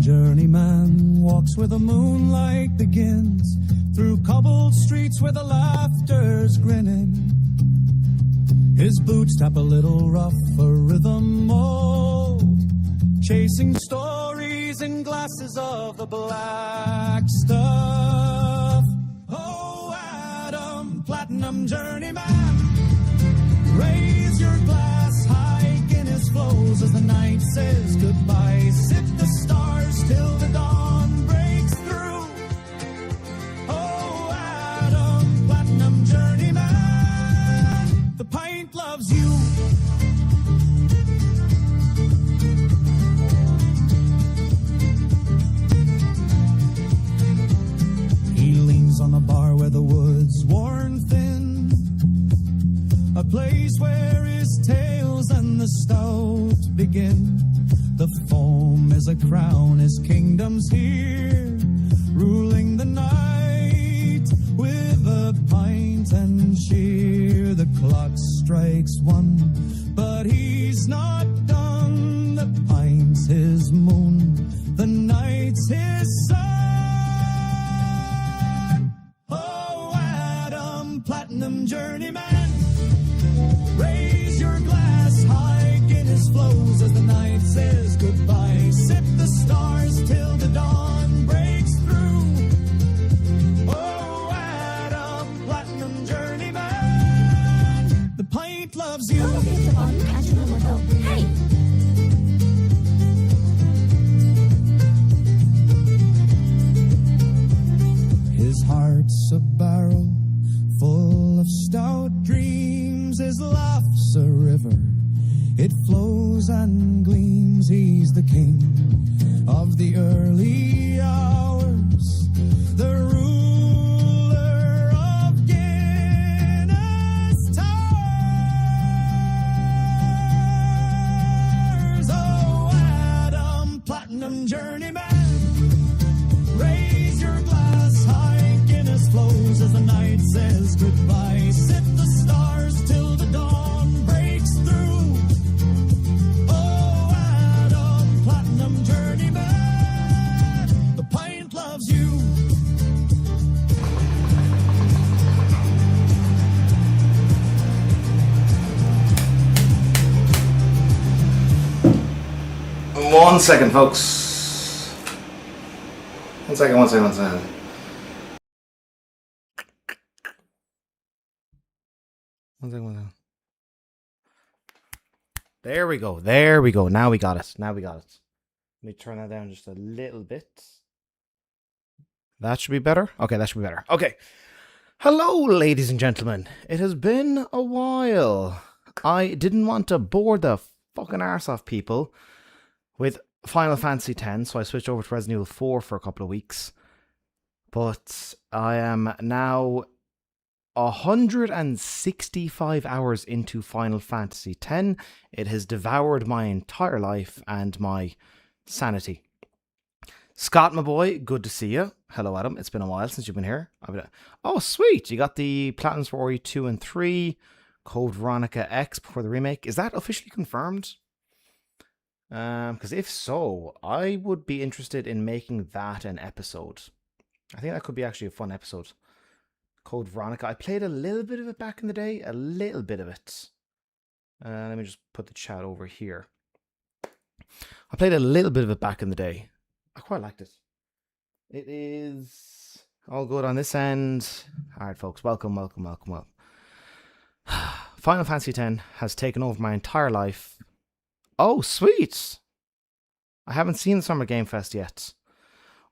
journeyman walks where the moonlight begins, through cobbled streets where the laughter's grinning. His boots tap a little rough, a rhythm old, chasing stories in glasses of the black stuff. Oh, Adam, platinum journeyman, raise your glass high, Guinness flows as the night says goodbye. Sip the stars till the dawn breaks through. Oh, Adam, platinum journeyman, the pint loves you. He leans on the bar where the wood's worn thin, a place where his tales and the stout begin. The foam is a crown, his kingdom's here, ruling the night with a pint and cheer. The clock strikes one, but he's not done. The pint's his moon, the night's his sun. Oh, Adam, platinum journeyman, raise your glass high, Guinness flows as the night says goodbye. Sip the stars till the dawn breaks through. Oh, Adam, platinum journeyman, the pint loves you. Hey! His heart's a barrel full of stout dreams. His laugh's a river, it flows and gleams. He's the king of the early hours, the ruler of Guinness Towers. Oh, Adam, platinum journeyman, raise your glass high, Guinness flows as the night says goodbye. Sip the stars till the dawn breaks through. Oh, Adam, platinum journeyman, the pint loves you. One second, folks. One second. One second. There we go. Now we got it. Let me turn that down just a little bit. That should be better. Okay, that should be better. Okay. Hello, ladies and gentlemen. It has been a while. I didn't want to bore the fucking arse off people with Final Fantasy X, so I switched over to Resident Evil 4 for a couple of weeks. But I am now 165 hours into Final Fantasy X. It has devoured my entire life and my sanity. Scott, my boy, good to see you. Hello, Adam. It's been a while since you've been here. Oh, sweet. You got the Platinums for Ori 2 and 3, Code Veronica X before the remake. Is that officially confirmed? Because if so, I would be interested in making that an episode. I think that could be actually a fun episode. Code Veronica. I played a little bit of it back in the day. A little bit of it. Let me just put the chat over here. I played a little bit of it back in the day. I quite liked it. It is all good on this end. Alright, folks. Welcome. Final Fantasy X has taken over my entire life. Oh, sweet! I haven't seen the Summer Game Fest yet.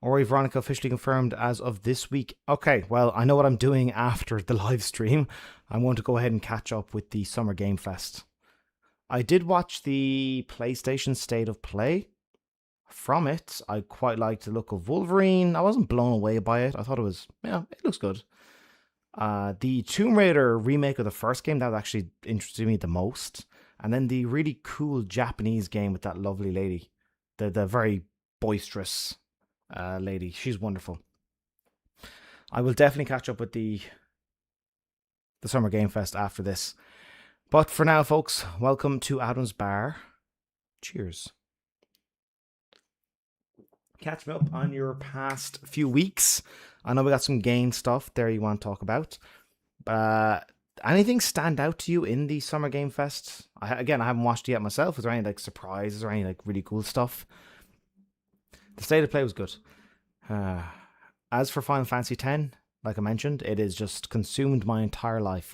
Ori Veronica officially confirmed as of this week. Okay, well, I know what I'm doing after the live stream. I'm going to go ahead and catch up with the Summer Game Fest. I did watch the PlayStation State of Play. From it, I quite liked the look of Wolverine. I wasn't blown away by it. I thought it was, it looks good. The Tomb Raider remake of the first game, that actually interested me the most. And then the really cool Japanese game with that lovely lady. The very boisterous lady. She's wonderful. I will definitely catch up with the Summer Game Fest after this. But for now, folks, welcome to Adam's Bar. Cheers. Catch me up on your past few weeks. I know we got some game stuff there you want to talk about. Anything stand out to you in the Summer Game Fest? I haven't watched it yet myself. Is there any like surprises or any like really cool stuff? The state of play was good. As for Final Fantasy X, like I mentioned, it has just consumed my entire life.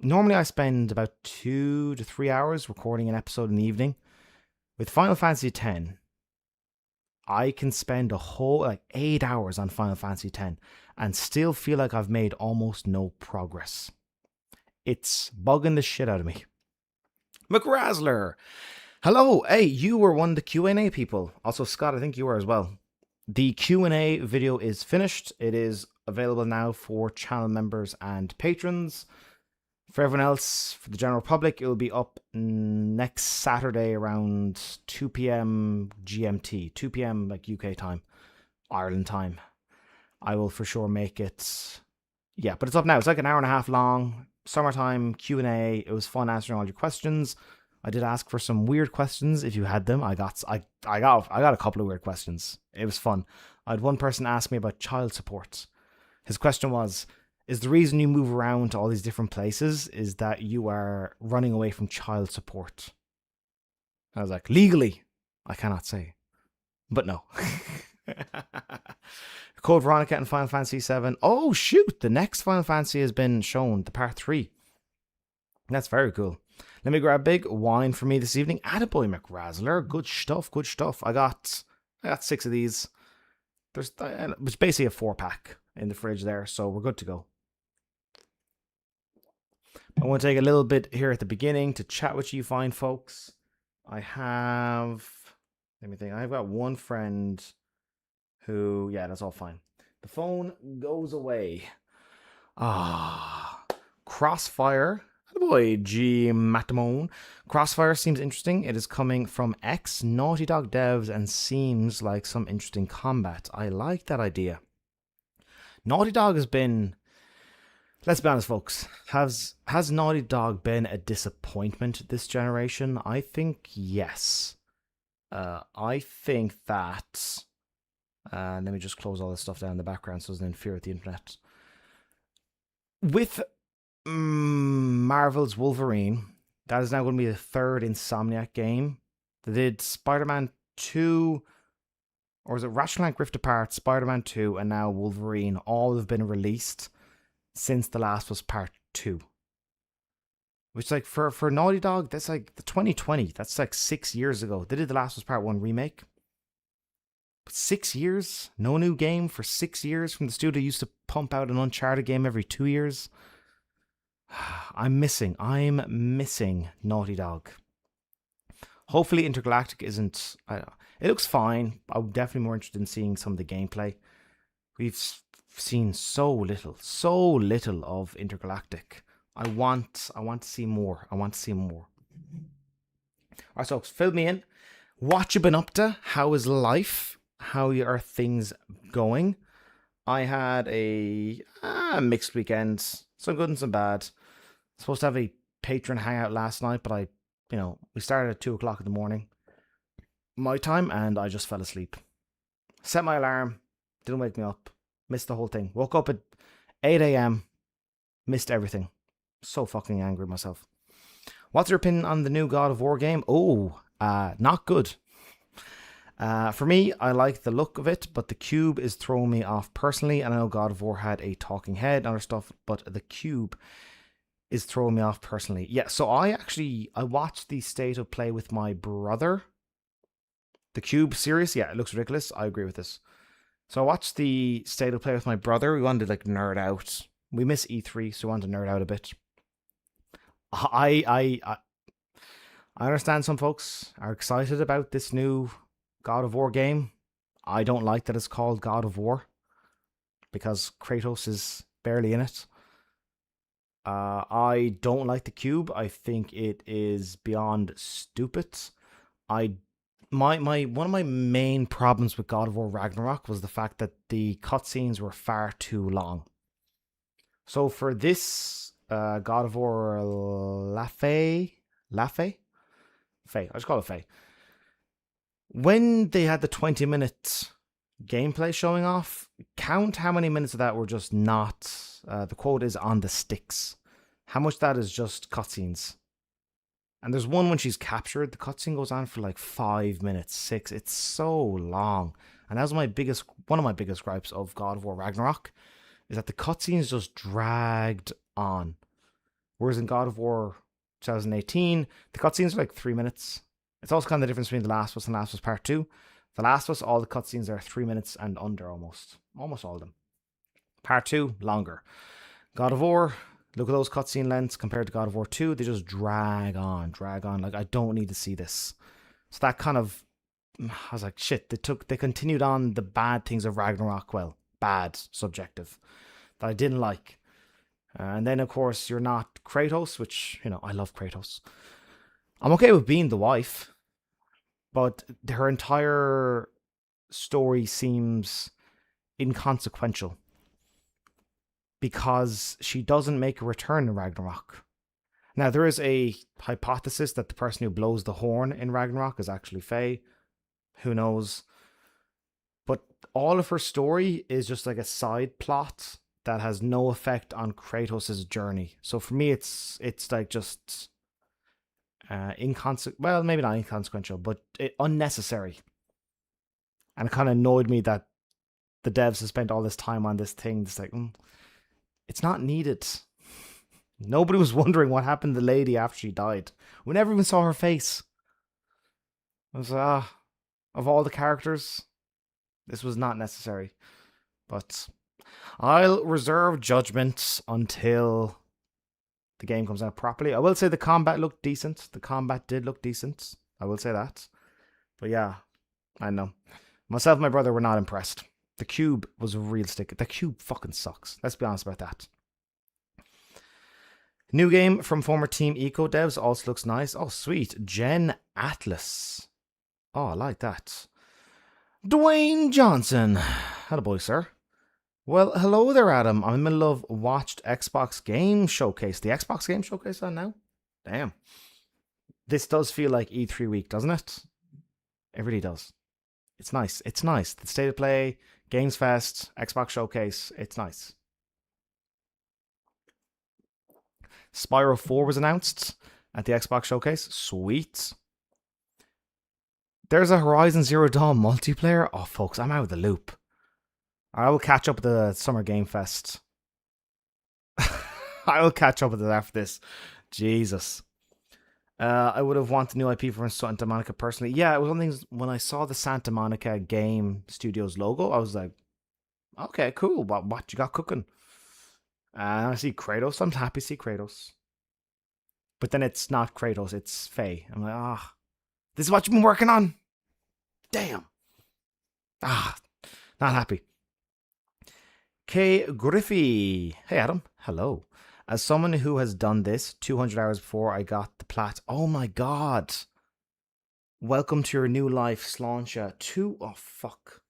Normally I spend about 2 to 3 hours recording an episode in the evening. With Final Fantasy X, I can spend a whole 8 hours on Final Fantasy X and still feel like I've made almost no progress. It's bugging the shit out of me. McRazzler! Hello! Hey, you were one of the Q&A people. Also, Scott, I think you were as well. The Q&A video is finished. It is available now for channel members and patrons. For everyone else, for the general public, it will be up next Saturday around 2 p.m. GMT. 2 p.m. like UK time, Ireland time. I will for sure make it. Yeah, but it's up now. It's like an hour and a half long. Summertime Q&A. It was fun answering all your questions. I did ask for some weird questions if you had them. I got a couple of weird questions. It was fun. I had one person ask me about child support. His question was, is the reason you move around to all these different places is that you are running away from child support? I was like, legally, I cannot say. But no. Code Veronica and Final Fantasy VII. Oh, shoot. The next Final Fantasy has been shown, the part 3. That's very cool. Let me grab big wine for me this evening. Attaboy, McRazzler. Good stuff, good stuff. I got 6 of these. It's basically a 4-pack in the fridge there, so we're good to go. I want to take a little bit here at the beginning to chat with you fine folks. Let me think. I've got one friend who, yeah, that's all fine. The phone goes away. Crossfire. Boy, G. Matamone. Crossfire seems interesting. It is coming from ex-Naughty Dog devs and seems like some interesting combat. I like that idea. Naughty Dog has been... Let's be honest, folks. Has Naughty Dog been a disappointment this generation? I think yes. I think that... let me just close all this stuff down in the background so it doesn't interfere with the internet. With Marvel's Wolverine, that is now going to be the 3rd Insomniac game. They did Spider-Man 2, or is it Ratchet & Clank Rift Apart, Spider-Man 2, and now Wolverine. All have been released since the last was part 2. Which, like, for Naughty Dog, that's like the 2020. That's like 6 years ago. They did The Last of Us Part 1 remake. But 6 years? No new game for 6 years from the studio used to pump out an Uncharted game every 2 years. I'm missing Naughty Dog. Hopefully Intergalactic isn't... it looks fine. I'm definitely more interested in seeing some of the gameplay. We've seen so little of Intergalactic. I want to see more. Alright, so fill me in. What you been up to? How is life? How are things going? I had a mixed weekend. Some good and some bad. Supposed to have a patron hangout last night, but we started at 2 o'clock in the morning, my time, and I just fell asleep. Set my alarm, didn't wake me up, missed the whole thing. Woke up at 8 a.m, missed everything. So fucking angry at myself. What's your opinion on the new God of War game? Not good. For me, I like the look of it, but the cube is throwing me off personally. And I know God of War had a talking head and other stuff, but the cube is throwing me off personally. Yeah, so I watched the state of play with my brother. The cube series, yeah, it looks ridiculous. I agree with this. So I watched the state of play with my brother. We wanted to nerd out. We miss E3, so we wanted to nerd out a bit. I understand some folks are excited about this new God of War game. I don't like that it's called God of War because Kratos is barely in it. I don't like the cube. I think it is beyond stupid. One of my main problems with God of War Ragnarok was the fact that the cutscenes were far too long. So for this God of War Faye, I just call it Faye. When they had the 20-minute gameplay showing off, count how many minutes of that were just not, the quote is on the sticks. How much that is just cutscenes. And there's one when she's captured, the cutscene goes on for like 5 minutes, 6. It's so long. And that was one of my biggest gripes of God of War Ragnarok, is that the cutscenes just dragged on. Whereas in God of War 2018, the cutscenes are like 3 minutes. It's also kind of the difference between The Last of Us and Last of Us Part 2. The Last of Us, all the cutscenes are 3 minutes and under almost. Almost all of them. Part 2, longer. God of War, look at those cutscene lengths compared to God of War 2. They just drag on. Like, I don't need to see this. So that kind of, I was like, shit, they continued on the bad things of Ragnarok. Well, bad, subjective, that I didn't like. And then, of course, you're not Kratos, which, I love Kratos. I'm okay with being the wife, but her entire story seems inconsequential because she doesn't make a return in Ragnarok. Now, there is a hypothesis that the person who blows the horn in Ragnarok is actually Faye. Who knows? But all of her story is just like a side plot that has no effect on Kratos' journey. So for me, it's like just well, maybe not inconsequential, but unnecessary. And it kind of annoyed me that the devs have spent all this time on this thing. It's like, it's not needed. Nobody was wondering what happened to the lady after she died. We never even saw her face. I was of all the characters, this was not necessary. But I'll reserve judgment until the game comes out properly. I will say the combat looked decent. The combat did look decent. I will say that. But yeah, I know. Myself and my brother were not impressed. The cube was a real stick. The cube fucking sucks. Let's be honest about that. New game from former Team Eco devs also looks nice. Oh, sweet. Gen Atlas. Oh, I like that. Dwayne Johnson. Hello, boy, sir. Well, hello there, Adam. I'm in the middle of watched Xbox Game Showcase. The Xbox Game Showcase on now? Damn. This does feel like E3 week, doesn't it? It really does. It's nice. It's nice. The State of Play, Games Fest, Xbox Showcase. It's nice. Spyro 4 was announced at the Xbox Showcase. Sweet. There's a Horizon Zero Dawn multiplayer. Oh, folks, I'm out of the loop. I will catch up with the Summer Game Fest. I will catch up with it after this. Jesus. I would have wanted new IP for Santa Monica personally. Yeah, it was one of the things when I saw the Santa Monica Game Studios logo, I was like, okay, cool. What you got cooking? And I see Kratos. I'm happy to see Kratos. But then it's not Kratos, it's Faye. I'm like, this is what you've been working on? Damn. Not happy. Kay Griffey. Hey, Adam. Hello. As someone who has done this 200 hours before I got the plat. Oh my god. Welcome to your new life, Sláinte 2. Oh, fuck.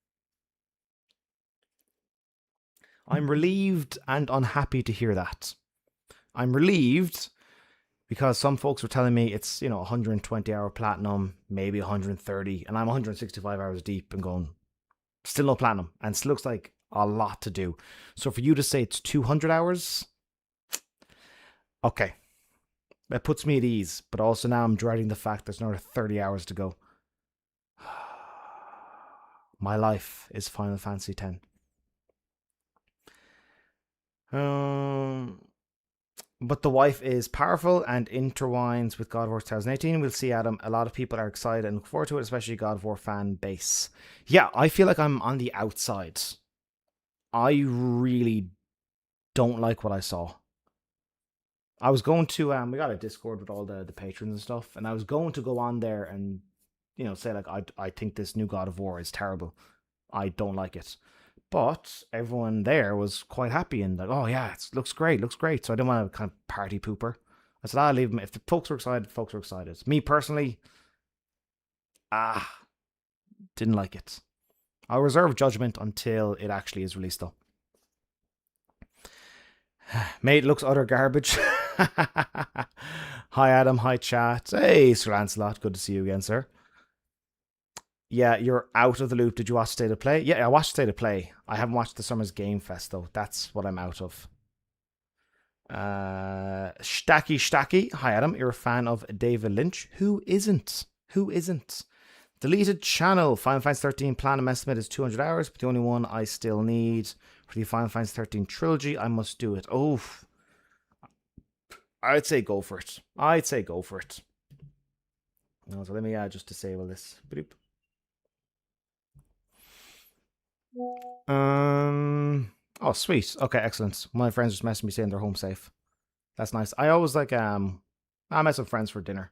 I'm relieved and unhappy to hear that. I'm relieved because some folks were telling me it's, 120 hour platinum, maybe 130, and I'm 165 hours deep and going, still no platinum, and it looks like a lot to do. So for you to say it's 200 hours, okay, that puts me at ease. But also now I'm dreading the fact there's another 30 hours to go. My life is Final Fantasy X. But the wife is powerful and intertwines with God of War 2018. We'll see, Adam. A lot of people are excited and look forward to it, especially God of War fan base. Yeah, I feel like I'm on the outside. I really don't like what I saw. I was going to, we got a Discord with all the patrons and stuff, and I was going to go on there and, say like, I think this new God of War is terrible. I don't like it. But everyone there was quite happy and like, oh yeah, it looks great. So I didn't want to kind of party pooper. I said, I'll leave them. If the folks were excited, folks were excited. Me personally, didn't like it. I'll reserve judgment until it actually is released though. Mate, looks utter garbage. Hi Adam, hi chat. Hey Sir Lancelot, good to see you again, sir. Yeah, you're out of the loop. Did you watch State of Play? Yeah, I watched State of Play. I haven't watched the Summer's Game Fest, though. That's what I'm out of. Stacky. Hi, Adam. You're a fan of David Lynch. Who isn't? Who isn't? Deleted channel. Final Fantasy 13 Platinum estimate is 200 hours, but the only one I still need for the Final Fantasy 13 trilogy, I must do it. Oh, I'd say go for it. No, so let me just disable this. Boop. Oh, sweet. Okay, excellent. My friends just messaged me saying they're home safe. That's nice. I always like I met some friends for dinner.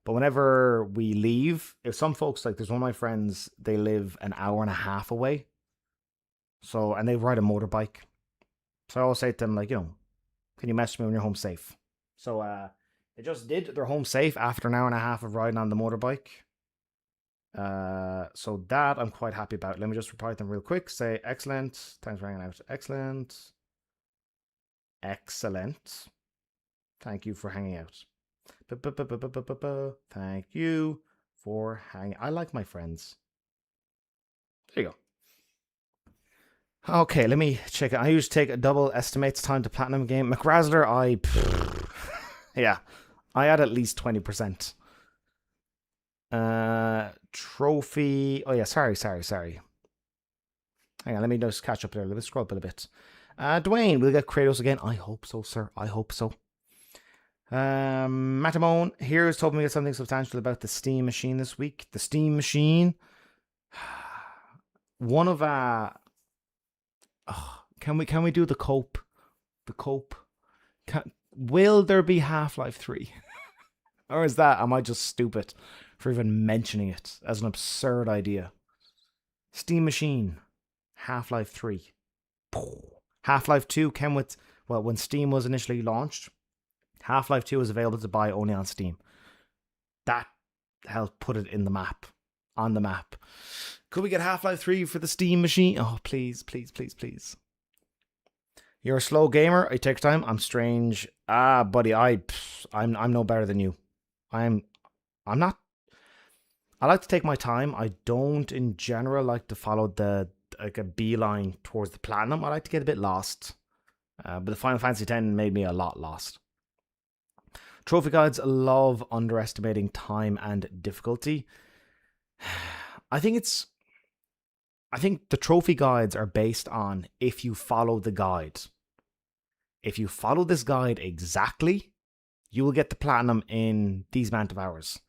But whenever we leave, if some folks, like there's one of my friends, they live an hour and a half away. So, and they ride a motorbike. So I always say to them, like, can you message me when you're home safe? So they just did. They're home safe after an hour and a half of riding on the motorbike. So that I'm quite happy about. Let me just reply to them real quick. Say, excellent. Thanks for hanging out. Excellent. Thank you for hanging out. Thank you for hanging. I like my friends. There you go. Okay, let me check it. I usually take a double estimates time to platinum game. McRazzler, yeah, I had at least 20%. Trophy. Oh yeah, sorry. Hang on, let me just catch up there. Let me scroll up a bit. Dwayne, we'll get Kratos again. I hope so, sir. I hope so. Matamone, here's hoping we get something substantial about the Steam Machine this week. The Steam Machine. One of can we do the cope? The cope. Will there be Half-Life 3? Or am I just stupid for even mentioning it as an absurd idea? Steam Machine. Half-Life 3. Half-Life 2 came with, when Steam was initially launched, Half-Life 2 was available to buy only on Steam. That helped put it in the map. On the map. Could we get Half-Life 3 for the Steam Machine? Oh, please. You're a slow gamer. I take time. I'm strange. Buddy, I'm no better than you. I'm not. I like to take my time. I don't, in general, like to follow a beeline towards the platinum. I like to get a bit lost. But the Final Fantasy X made me a lot lost. Trophy guides love underestimating time and difficulty. I think the trophy guides are based on if you follow the guide. If you follow this guide exactly, you will get the platinum in these amount of hours.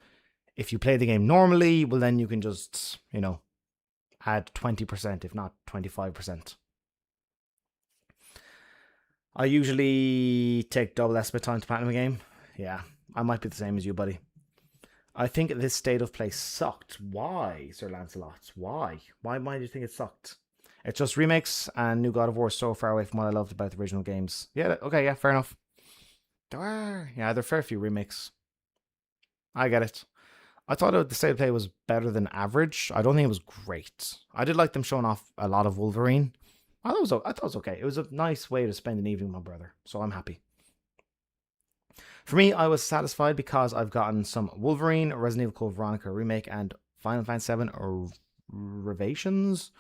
If you play the game normally, well then you can just, add 20%, if not 25%. I usually take double estimate time to platinum a game. Yeah, I might be the same as you, buddy. I think this state of play sucked. Why, Sir Lancelot? Why? Why do you think it sucked? It's just remakes and new God of War so far away from what I loved about the original games. Yeah, okay, yeah, fair enough. Yeah, there are fair few remakes. I get it. I thought the state of play was better than average. I don't think it was great. I did like them showing off a lot of Wolverine. I thought it was okay. It was a nice way to spend an evening with my brother, so I'm happy. For me, I was satisfied because I've gotten some Wolverine, Resident Evil Code Veronica remake, and Final Fantasy VII Revelations,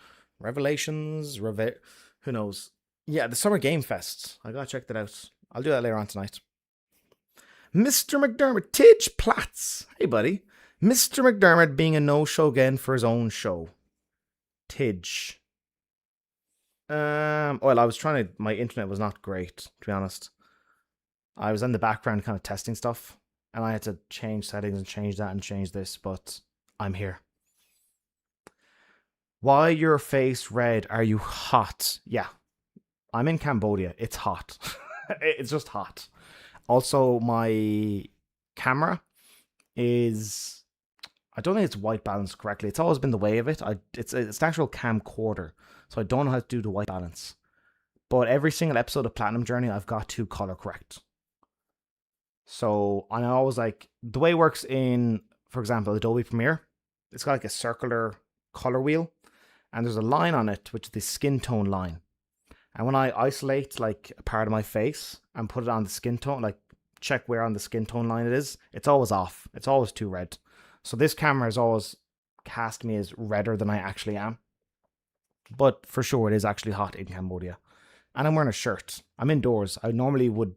who knows? Yeah, the Summer Game Fest. I gotta check that out. I'll do that later on tonight. Mr. McDermott, Tidge Platts. Hey, buddy. Mr. McDermott being a no-show again for his own show. Tidge. Well, my internet was not great, to be honest. I was in the background kind of testing stuff, and I had to change settings and change that and change this, but I'm here. Why your face red? Are you hot? Yeah. I'm in Cambodia. It's hot. It's just hot. Also, my camera is... I don't think it's white balanced correctly. It's always been the way of it. It's an actual camcorder, so I don't know how to do the white balance. But every single episode of Platinum Journey, I've got to color correct. So I always the way it works in, for example, Adobe Premiere, it's got like a circular color wheel, and there's a line on it, which is the skin tone line. And when I isolate a part of my face and put it on the skin tone, check where on the skin tone line it is, it's always off. It's always too red. So this camera is always cast me as redder than I actually am. But for sure, it is actually hot in Cambodia. And I'm wearing a shirt. I'm indoors. I normally would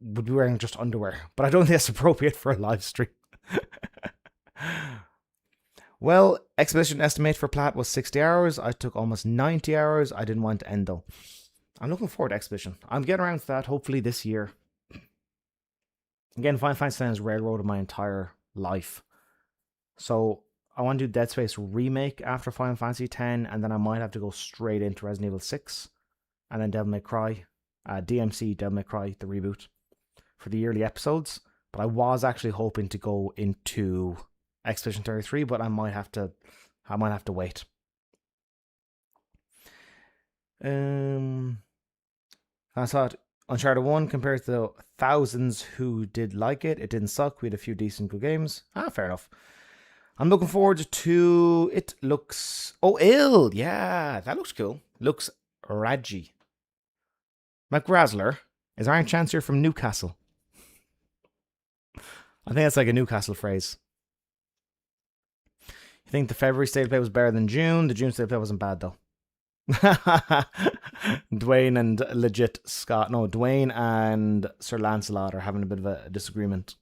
be wearing just underwear, but I don't think that's appropriate for a live stream. Well, expedition estimate for Plat was 60 hours. I took almost 90 hours. I didn't want to end though. I'm looking forward to expedition. I'm getting around to that hopefully this year. Again, Final Fantasy X has railroaded my entire life. So I want to do Dead Space Remake after Final Fantasy X, and then I might have to go straight into Resident Evil 6, and then Devil May Cry, DMC Devil May Cry, the reboot, for the yearly episodes. But I was actually hoping to go into Expedition 33, but I might have to wait. I thought Uncharted 1, compared to the thousands who did like it, it didn't suck. We had a few decent good games. Fair enough. I'm looking forward to it. Looks ill. Yeah, that looks cool. Looks raggy. McGrazzler, is there any chance you're from Newcastle? I think that's like a Newcastle phrase. You think the February state of play was better than June? The June state of play wasn't bad though. Dwayne and legit Scott. No, Dwayne and Sir Lancelot are having a bit of a disagreement.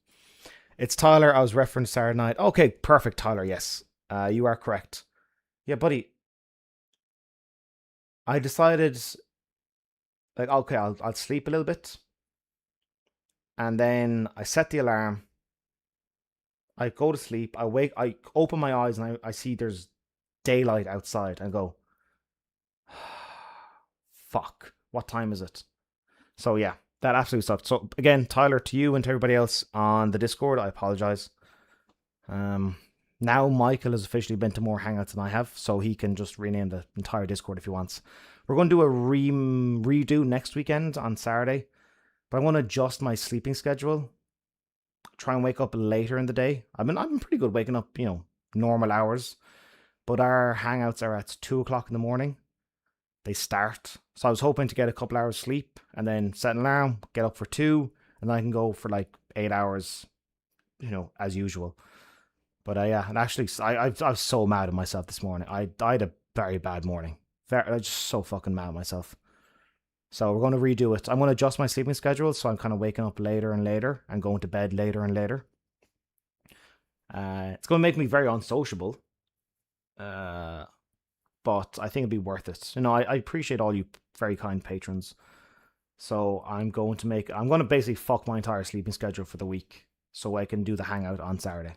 It's Tyler. I was referenced Saturday night. Okay, perfect, Tyler. Yes, you are correct. Yeah, buddy. I decided, like, okay, I'll sleep a little bit, and then I set the alarm. I go to sleep. I wake. I open my eyes and I see there's daylight outside. And go, fuck. What time is it? So yeah. That absolutely sucked. So again, Tyler, to you and to everybody else on the Discord, I apologize. Now Michael has officially been to more Hangouts than I have, so he can just rename the entire Discord if he wants. We're going to do a redo next weekend on Saturday, but I want to adjust my sleeping schedule. Try and wake up later in the day. I've been pretty good waking up, normal hours, but our Hangouts are at 2 o'clock in the morning. They start. So I was hoping to get a couple hours sleep and then set an alarm, get up for 2, and then I can go for like 8 hours, as usual. But yeah, and actually, I was so mad at myself this morning. I had a very bad morning. I was just so fucking mad at myself. So we're going to redo it. I'm going to adjust my sleeping schedule, so I'm kind of waking up later and later and going to bed later and later. It's going to make me very unsociable. But I think it'd be worth it. I appreciate all you very kind patrons. So I'm going to basically fuck my entire sleeping schedule for the week so I can do the Hangout on Saturday.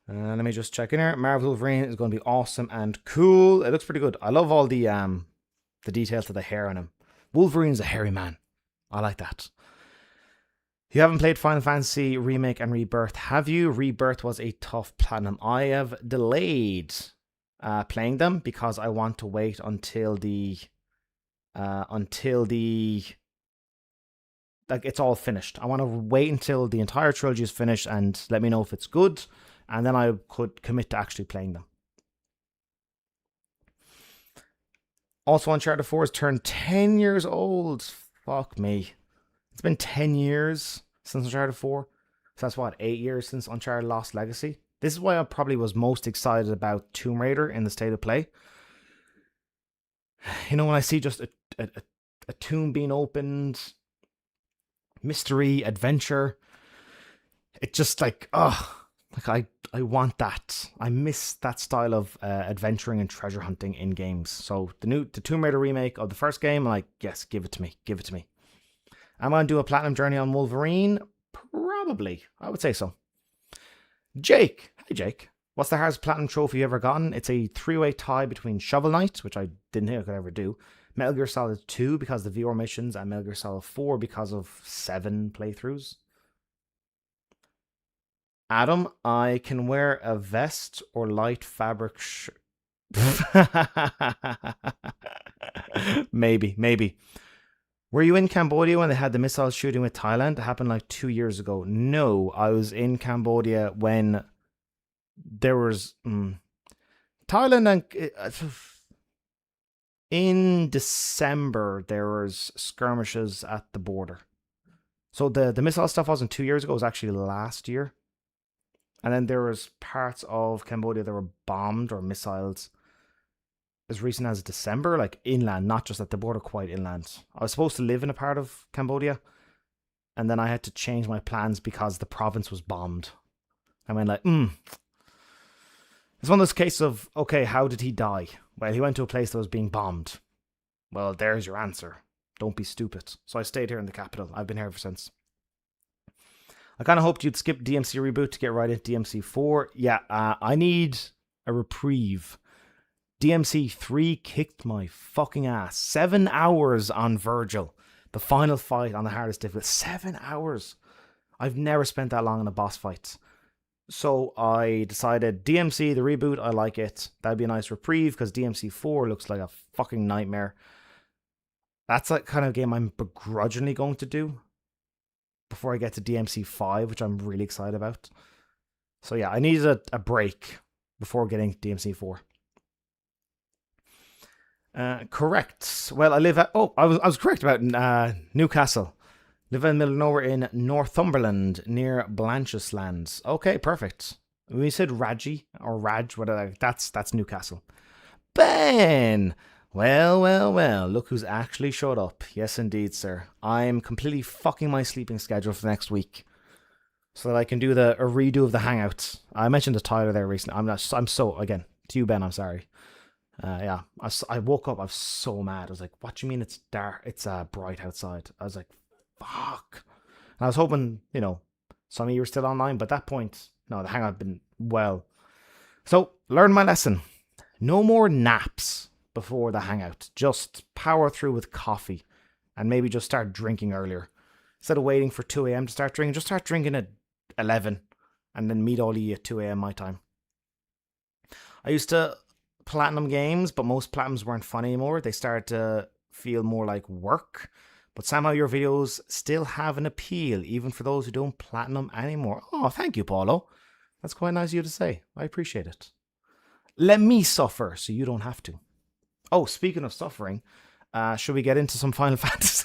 Let me just check in here. Marvel Wolverine is going to be awesome and cool. It looks pretty good. I love all the details to the hair on him. Wolverine's a hairy man. I like that. You haven't played Final Fantasy Remake and Rebirth, have you? Rebirth was a tough platinum. I have delayed playing them because I want to wait until it's all finished. I want to wait until the entire trilogy is finished and let me know if it's good, and then I could commit to actually playing them. Also, Uncharted 4 has turned 10 years old. Fuck me. It's been 10 years since Uncharted 4. So that's 8 years since Uncharted Lost Legacy. This is why I probably was most excited about Tomb Raider in the state of play. When I see just a tomb being opened, mystery, adventure, it's just like, I want that. I miss that style of adventuring and treasure hunting in games. So the Tomb Raider remake of the first game, I'm like, yes, give it to me. Give it to me. Am I going to do a platinum journey on Wolverine? Probably. I would say so. Jake. Hey, Jake. What's the hardest platinum trophy you ever gotten? It's a 3-way tie between Shovel Knight, which I didn't think I could ever do, Metal Gear Solid 2 because of the VR missions, and Metal Gear Solid 4 because of 7 playthroughs. Adam, I can wear a vest or light fabric Maybe. Were you in Cambodia when they had the missile shooting with Thailand? It happened like 2 years ago. No, I was in Cambodia when there was Thailand and in December there was skirmishes at the border. So the missile stuff wasn't 2 years ago, it was actually last year. And then there was parts of Cambodia that were bombed or missiles as recent as December, like inland, not just at the border, quite inland. I was supposed to live in a part of Cambodia, and then I had to change my plans because the province was bombed. I went like, It's one of those cases of, okay, how did he die? Well, he went to a place that was being bombed. Well, there's your answer. Don't be stupid. So I stayed here in the capital. I've been here ever since. I kind of hoped you'd skip DMC reboot to get right into DMC 4. Yeah, I need a reprieve. DMC 3 kicked my fucking ass. 7 hours on Virgil. The final fight on the hardest difficulty. 7 hours. I've never spent that long in a boss fight. So I decided DMC, the reboot, I like it. That'd be a nice reprieve because DMC 4 looks like a fucking nightmare. That's the kind of game I'm begrudgingly going to do before I get to DMC 5, which I'm really excited about. So yeah, I needed a break before getting DMC 4. Correct. Well, I live at... Oh, I was correct about Newcastle. Live in the middle of nowhere in Northumberland, near Blancheslands. Okay, perfect. We said Raji, or Raj, whatever. That's Newcastle. Ben! Well, look who's actually showed up. Yes, indeed, sir. I'm completely fucking my sleeping schedule for next week so that I can do a redo of the Hangouts. I mentioned to Tyler there recently. I'm so, again, to you, Ben, I'm sorry. Yeah, I woke up, I was so mad. I was like, what do you mean it's dark? It's bright outside. I was like, fuck. And I was hoping, some of you were still online, but at that point, no, the Hangout had been well. So, learn my lesson. No more naps before the Hangout. Just power through with coffee and maybe just start drinking earlier. Instead of waiting for 2 a.m. to start drinking, just start drinking at 11 and then meet all of you at 2 a.m. my time. I used to platinum games, but most platinums weren't fun anymore. They started to feel more like work. But somehow your videos still have an appeal, even for those who don't platinum anymore. Oh, thank you, Paulo. That's quite nice of you to say. I appreciate it. Let me suffer so you don't have to. Oh, speaking of suffering, should we get into some Final Fantasy?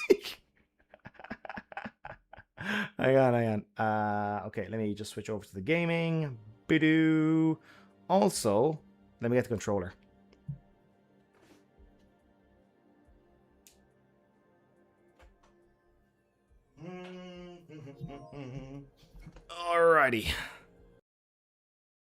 Hang on. Okay, let me just switch over to the gaming. Bidoo. Also, let me get the controller. Alrighty.